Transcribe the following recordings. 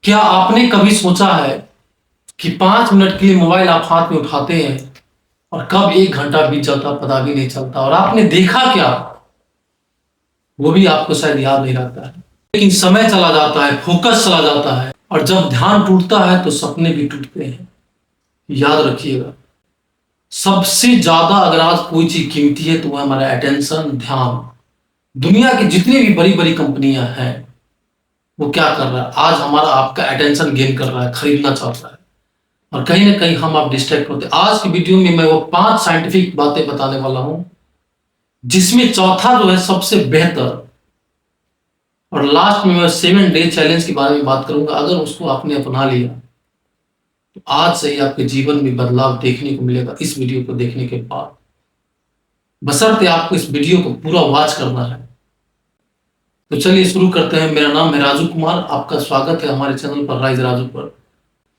क्या आपने कभी सोचा है कि 5 मिनट के लिए मोबाइल आप हाथ में उठाते हैं और कब 1 घंटा बीत जाता पता भी नहीं चलता, और आपने देखा क्या वो भी आपको शायद याद नहीं रहता है। लेकिन समय चला जाता है, फोकस चला जाता है, और जब ध्यान टूटता है तो सपने भी टूटते हैं। याद रखिएगा, सबसे ज्यादा अगर आज कोई चीज कीमती है तो वह हमारा अटेंशन, ध्यान। दुनिया की जितनी भी बड़ी बड़ी कंपनियां हैं वो क्या कर रहा है, आज हमारा आपका अटेंशन गेन कर रहा है, खरीदना चाहता है, और कहीं ना कहीं हम आप डिस्ट्रैक्ट होते हैं। आज की वीडियो में मैं वो 5 साइंटिफिक बातें बताने वाला हूं, जिसमें चौथा जो है सबसे बेहतर, और लास्ट में मैं 7 डे चैलेंज के बारे में बात करूंगा। अगर उसको आपने अपना लिया तो आज से ही आपके जीवन में बदलाव देखने को मिलेगा इस वीडियो को देखने के बाद। बशर्ते आपको इस वीडियो को पूरा वॉच करना है। तो चलिए शुरू करते हैं। मेरा नाम है राजू कुमार, आपका स्वागत है हमारे चैनल पर राइज राजू पर।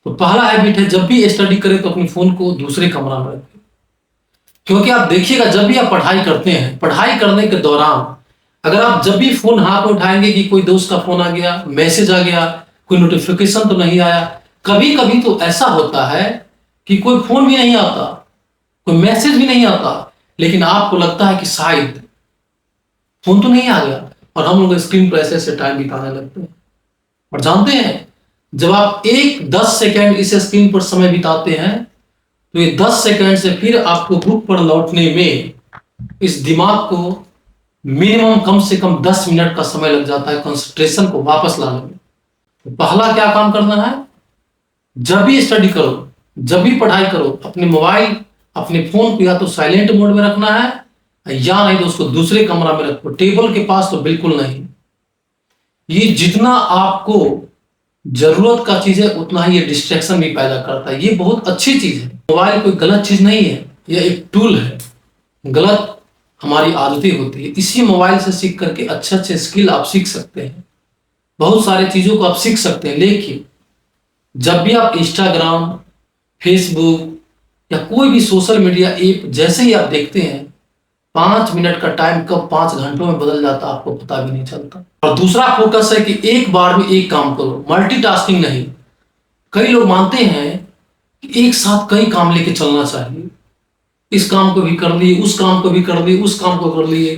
तो पहला हैबिट है, जब भी स्टडी करें तो अपने फोन को दूसरे कमरा में रखें। क्योंकि आप देखिएगा, जब भी आप पढ़ाई करते हैं, पढ़ाई करने के दौरान अगर आप जब भी फोन हाथ में उठाएंगे कि कोई दोस्त का फोन आ गया, मैसेज आ गया, कोई नोटिफिकेशन तो नहीं आया। कभी कभी तो ऐसा होता है कि कोई फोन भी नहीं आता, कोई मैसेज भी नहीं आता, लेकिन आपको लगता है कि शायद फोन तो नहीं आ गया, और हम लोग स्क्रीन पर ऐसे ऐसे टाइम बिताने लगते हैं। और जानते हैं, जब आप 10 सेकेंड इस स्क्रीन पर समय बिताते हैं तो ये 10 सेकेंड से फिर आपको बुक पर लौटने में इस दिमाग को मिनिमम कम से कम 10 मिनट का समय लग जाता है कंसंट्रेशन को वापस लाने में। तो पहला क्या काम करना है, जब भी स्टडी करो, जब भी पढ़ाई करो, अपने मोबाइल, अपने फोन को या तो साइलेंट मोड में रखना है, या नहीं तो उसको दूसरे कमरा में रखो। टेबल के पास तो बिल्कुल नहीं। ये जितना आपको जरूरत का चीज है उतना ही ये डिस्ट्रैक्शन भी पैदा करता है। ये बहुत अच्छी चीज है, मोबाइल कोई गलत चीज नहीं है, यह एक टूल है। गलत हमारी आदतें होती है। इसी मोबाइल से सीख करके अच्छे अच्छे स्किल आप सीख सकते हैं, बहुत सारी चीजों को आप सीख सकते हैं। लेकिन जब भी आप इंस्टाग्राम, फेसबुक या कोई भी सोशल मीडिया ऐप जैसे ही आप देखते हैं, 5 मिनट का टाइम कब 5 घंटों में बदल जाता है आपको पता भी नहीं चलता। और दूसरा फोकस है कि एक बार में एक काम करो, मल्टीटास्किंग नहीं। कई लोग मानते हैं कि एक साथ कई काम लेके चलना चाहिए, इस काम को भी कर लिए, उस काम को भी कर लिए, उस काम को कर लिए।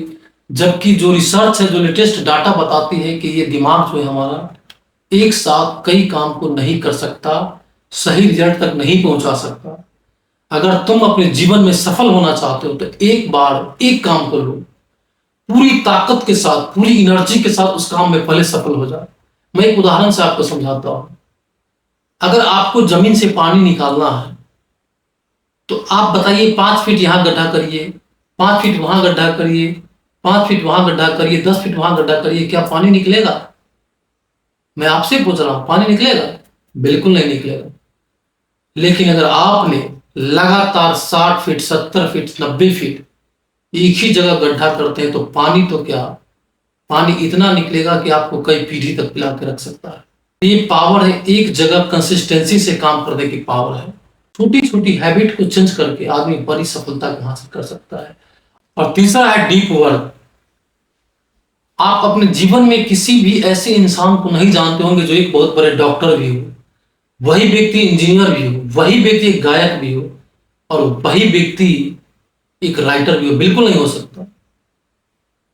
जबकि जो रिसर्च है, जो लेटेस्ट डाटा बताती है कि ये दिमाग जो है हमारा एक साथ कई काम को नहीं कर सकता, सही रिजल्ट तक नहीं पहुंचा सकता। अगर तुम अपने जीवन में सफल होना चाहते हो तो एक बार एक काम कर लो, पूरी ताकत के साथ, पूरी एनर्जी के साथ उस काम में पहले सफल हो जाए। मैं एक उदाहरण से आपको समझाता हूं। अगर आपको जमीन से पानी निकालना है तो आप बताइए, 5 फीट यहां गड्ढा करिए, 5 फीट वहां गड्ढा करिए, 5 फीट वहां गड्ढा करिए, 10 फीट वहां गड्ढा करिए, क्या पानी निकलेगा? मैं आपसे पूछ रहा हूं, पानी निकलेगा? बिल्कुल नहीं निकलेगा। लेकिन अगर आपने लगातार 60 फीट, 70 फीट, 90 फीट एक ही जगह गड्ढा करते हैं तो पानी तो क्या, पानी इतना निकलेगा कि आपको कई पीढ़ी तक पिला के रख सकता है। ये पावर है, एक जगह कंसिस्टेंसी से काम करने की पावर है। छोटी छोटी हैबिट को चेंज करके आदमी बड़ी सफलता को हासिल कर सकता है। और तीसरा है डीप वर्क। आप अपने जीवन में किसी भी ऐसे इंसान को नहीं जानते होंगे जो एक बहुत बड़े डॉक्टर भी हो, वही व्यक्ति इंजीनियर भी हो, वही व्यक्ति एक गायक भी हो, और वही व्यक्ति एक राइटर भी हो। बिल्कुल नहीं हो सकता।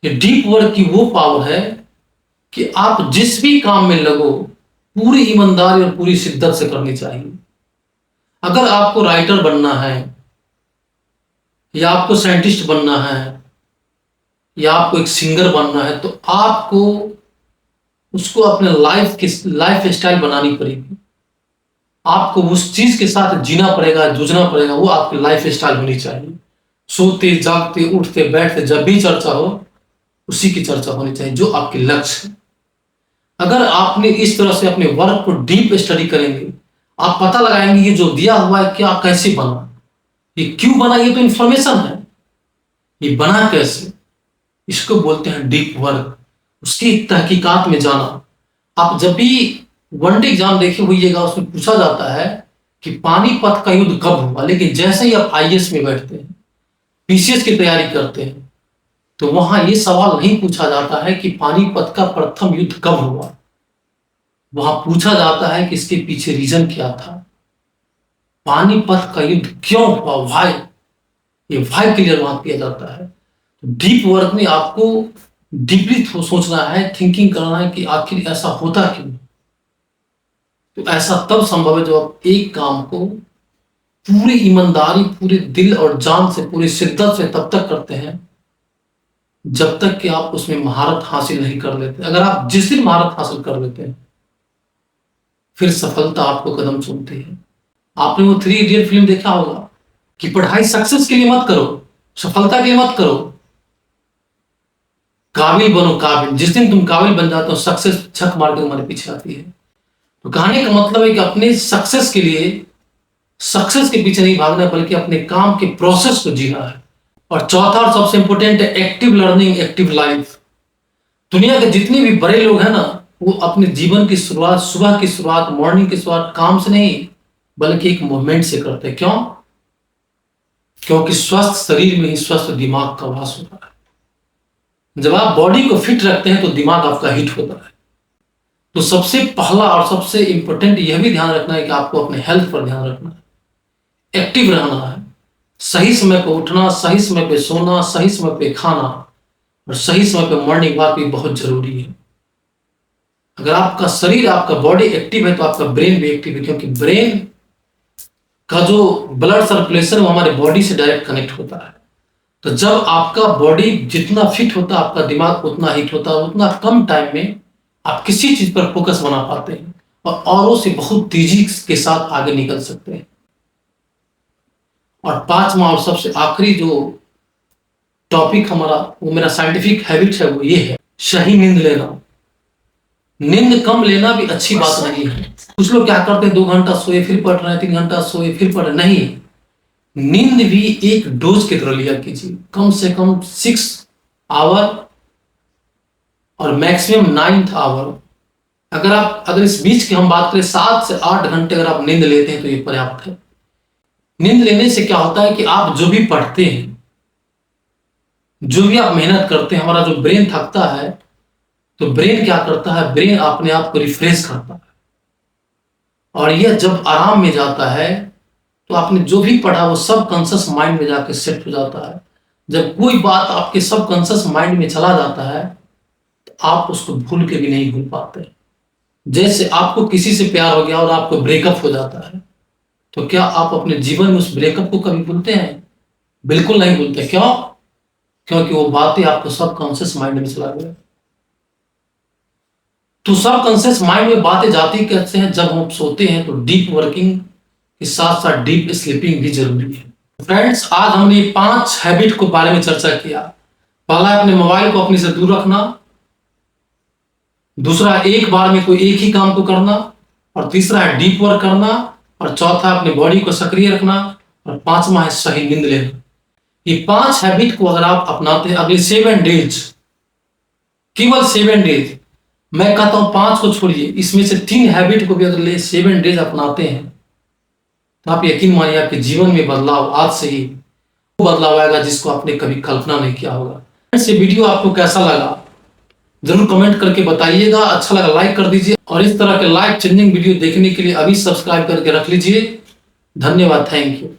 ये डीप वर्क की वो पावर है कि आप जिस भी काम में लगो, पूरी ईमानदारी और पूरी शिद्दत से करनी चाहिए। अगर आपको राइटर बनना है, या आपको साइंटिस्ट बनना है, या आपको एक सिंगर बनना है, तो आपको उसको अपने लाइफ स्टाइल बनानी पड़ेगी। आपको उस चीज के साथ जीना पड़ेगा, जूझना पड़ेगा। वो आपकी लाइफ स्टाइल होनी चाहिए। सोते जागते उठते बैठते जब भी चर्चा हो, उसी की चर्चा होनी चाहिए जो आपके लक्ष्य है। अगर आपने इस तरह से अपने वर्क को डीप स्टडी करेंगे, आप पता लगाएंगे ये जो दिया हुआ है क्या, कैसे बना, ये क्यों बना, ये तो इंफॉर्मेशन है, ये बना कैसे, इसको बोलते हैं डीप वर्क। उसकी तहकीकात में जाना। आप जब भी वनडे एग्जाम देखे होइएगा, उसमें पूछा जाता है कि पानीपत का युद्ध कब हुआ, लेकिन जैसे ही आप आईएएस में बैठते हैं, पीसीएस की तैयारी करते हैं, तो वहां यह सवाल नहीं पूछा जाता है कि पानीपत का प्रथम युद्ध कब हुआ। वहां पूछा जाता है कि इसके पीछे रीजन क्या था, पानीपत का युद्ध क्यों हुआ, वाई, ये वाई क्लियर वहां किया जाता है। तो डीप वर्क में आपको डीपली सोचना है, थिंकिंग करना है कि आखिर ऐसा होता क्यों। तो ऐसा तब संभव है जब आप एक काम को पूरी ईमानदारी, पूरे दिल और जान से, पूरी शिद्दत से तब तक करते हैं जब तक कि आप उसमें महारत हासिल नहीं कर लेते। अगर आप जिस दिन महारत हासिल कर लेते हैं, फिर सफलता आपको कदम चूमती है। आपने वो 3 इडियट फिल्म देखा होगा कि पढ़ाई सक्सेस के लिए मत करो, सफलता के लिए मत करो, काबिल बनो, काबिल। जिस दिन तुम काबिल बन जाते हो, सक्सेस छक मार के तुम्हारे पीछे आती है। तो कहने का मतलब है कि अपने सक्सेस के लिए सक्सेस के पीछे नहीं भागना, बल्कि अपने काम के प्रोसेस को जीना है। और चौथा और सबसे इंपॉर्टेंट है एक्टिव लर्निंग, एक्टिव लाइफ। दुनिया के जितने भी बड़े लोग हैं ना, वो अपने जीवन की शुरुआत, सुबह की शुरुआत, मॉर्निंग की शुरुआत काम से नहीं, बल्कि एक मूवमेंट से करते हैं। क्यों? क्योंकि स्वस्थ शरीर में ही स्वस्थ दिमाग का वास होता है। जब आप बॉडी को फिट रखते हैं तो दिमाग आपका हिट होता है। तो सबसे पहला और सबसे इंपॉर्टेंट यह भी ध्यान रखना है कि आपको अपने हेल्थ पर ध्यान रखना है, एक्टिव रहना है, सही समय पर उठना, सही समय पे सोना, सही समय पे खाना और सही समय पे मॉर्निंग वॉक भी बहुत जरूरी है। अगर आपका शरीर, आपका बॉडी एक्टिव है तो आपका ब्रेन भी एक्टिव है, क्योंकि ब्रेन का जो ब्लड सर्कुलेशन वो हमारे बॉडी से डायरेक्ट कनेक्ट होता है। तो जब आपका बॉडी जितना फिट होता है, आपका दिमाग उतना हिट होता है, उतना कम टाइम में आप किसी चीज पर फोकस बना पाते हैं और औरों से बहुत तेजी के साथ आगे निकल सकते हैं। और पांचवा और सबसे आखिरी जो टॉपिक हमारा, वो मेरा साइंटिफिक हैबिट है, वो ये है सही नींद लेना। नींद कम लेना भी अच्छी बात नहीं है। कुछ लोग क्या करते हैं, 2 घंटा सोए फिर पढ़ रहे हैं, 3 घंटा सोए फिर पढ़ रहे, नहीं। नींद भी एक डोज की तरह लिया कीजिए, कम से कम 6 आवर और मैक्सिमम 9th आवर। अगर इस बीच की हम बात करें 7 से 8 घंटे अगर आप नींद लेते हैं तो ये पर्याप्त है। नींद लेने से क्या होता है कि आप जो भी पढ़ते हैं, जो भी आप मेहनत करते हैं, हमारा जो ब्रेन थकता है तो ब्रेन क्या करता है, ब्रेन अपने आप को रिफ्रेश करता है। और यह जब आराम में जाता है तो आपने जो भी पढ़ा वो सब कॉन्शियस माइंड में जाके सेट हो जाता है। जब कोई बात आपके सब कॉन्शियस माइंड में चला जाता है तो आप उसको भूल के भी नहीं भूल पाते। जैसे आपको किसी से प्यार हो गया और आपको ब्रेकअप हो जाता है, तो क्या आप अपने जीवन में उस ब्रेकअप को कभी भूलते हैं? बिल्कुल नहीं भूलते। क्यों? क्योंकि वो बातें आपको सब कॉन्शियस माइंड में चला गया। तो सब कॉन्शियस माइंड में बातें जाती कैसे हैं? जब हम सोते हैं तो डीप वर्किंग के साथ साथ डीप स्लीपिंग भी जरूरी है। फ्रेंड्स, आज हमने 5 हैबिट को बारे में चर्चा किया। पहला है अपने मोबाइल को अपने से दूर रखना, दूसरा है एक बार में कोई एक ही काम को करना, और तीसरा है डीप वर्क करना, और चौथा अपनी बॉडी को सक्रिय रखना, और पांचवा है सही नींद लेना। ये 5 हैबिट को अगर आप अपनाते हैं अगले 7 डेज, केवल 7 डेज, मैं कहता हूं 5 को छोड़िए, इसमें से 3 हैबिट को भी अगले 7 डेज अपनाते हैं तो आप यकीन मानिए आपके जीवन में बदलाव आज से ही वो बदलाव आएगा जिसको आपने कभी कल्पना नहीं किया होगा। ये वीडियो आपको कैसा लगा जरूर कमेंट करके बताइएगा। अच्छा लगा लाइक कर दीजिए, और इस तरह के लाइफ चेंजिंग वीडियो देखने के लिए अभी सब्सक्राइब करके रख लीजिए। धन्यवाद, थैंक यू।